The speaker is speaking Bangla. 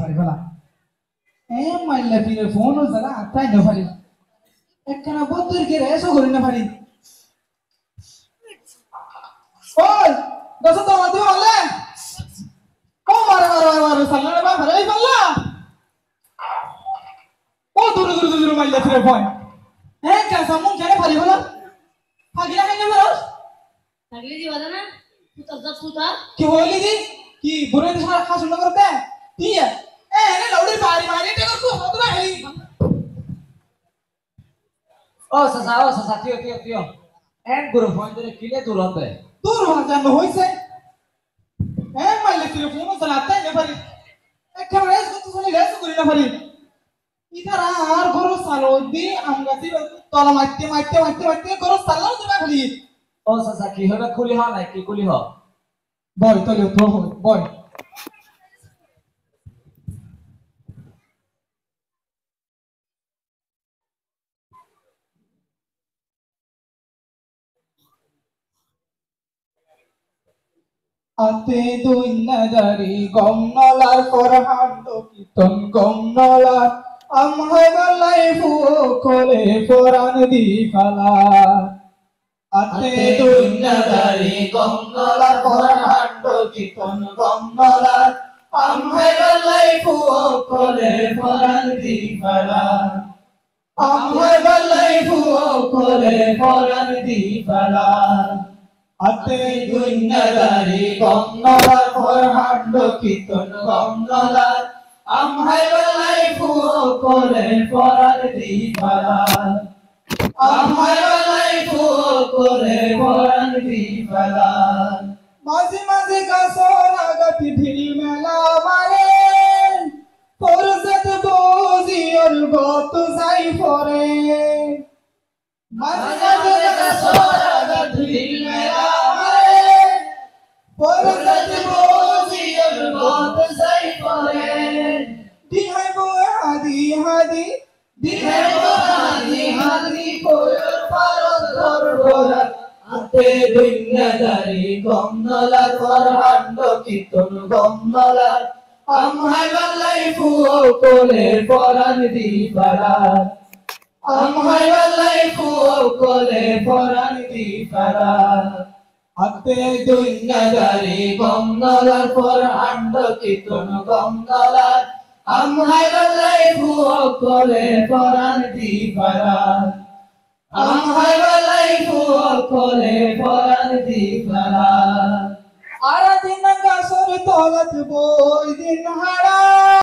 পারি ফেলা এ মাইল্লা ফিরে ফোন ও জায়গা আত্মাই না পারি একখানা বন্ধুর কে রেসও করি না পারি ওই দশ তো মাতি বললে ও মারে মারে মারে মারে সাল্লা বা ভালো এই পাল্লা ও দূরে দূরে দূরে মাইল্লা ফিরে ফোন এ কেসা মুন কেন পারি ফেলা ফাগিলা কেন বেরোস থাকলে দিবা না পুতা যা পুতা কি হইলি দি কি বুড়ে দিশা খাস না করতে তুই এ এনে লাউডি বাড়ি মারি তে করছো কতটা হেলি ও সাসা tío en guru phone ধরে কিলে দূর হতে দূর হওয়ার জন্য হইছে এ মাইলে ফিরে ফোন চালাতে না পারি একটা রেস করতে চলে রেস করি না পারি ইতারা আর গরু সালো দি আমগাতি তলা মারতে মারতে মারতে মারতে গরু সালাও দিবা খালি ও সাসা কি হবে খুলি হ নাই কি খুলি হ বয় তলে তো বয় আতে দুই নাজারি গমনলার ফরহান্ড কীর্তন গমনলার আমহাই গলাই ফুকলে ফরান দি ফালা আতে দুই নাজারি গমনলার ফরহান্ড কীর্তন গমনলার আমহাই গলাই ফুকলে ফরান দি ফালা আমহাই গলাই ফুকলে ফরান দি ফালা আতে দুনিয়াদারি গমনলার ফরহান্ড কীর্তন গমনলার আমহাই গলাই ফুকলে ফরান দি ফালা আমহাই গলাই ফুকলে ফরান দি ফালা মাঝে মাঝে গাছর আগাতি ঢিল মেলা মারে পরজত বজিয়র গত যাই পরে মাঝে মাঝে গাছর আগাতি ঢিল মেলা মারে পরজত বজিয়র গত যাই পরে দিহাই বো হাদি হাদি দিহাই বো হাদি হাদি কোয়র পারদ ধরবরা আতে দুনিয়াদারি গমনলার ফরহান্ড কীর্তন গমনলার আমহাই গলাই ফুকলে ফরান দি ফালা আমহাই গলাই ফুকলে ফরান দি ফালা আতে দুনিয়াদারি গমনলার ফরহান্ড কীর্তন গমনলার আমহাই গলাই ফুকলে ফরান দি ফালা আমহাই গলাই ফুকলে ফরান দি ফালা আরা দিন গাছর তলত বই দিন হারা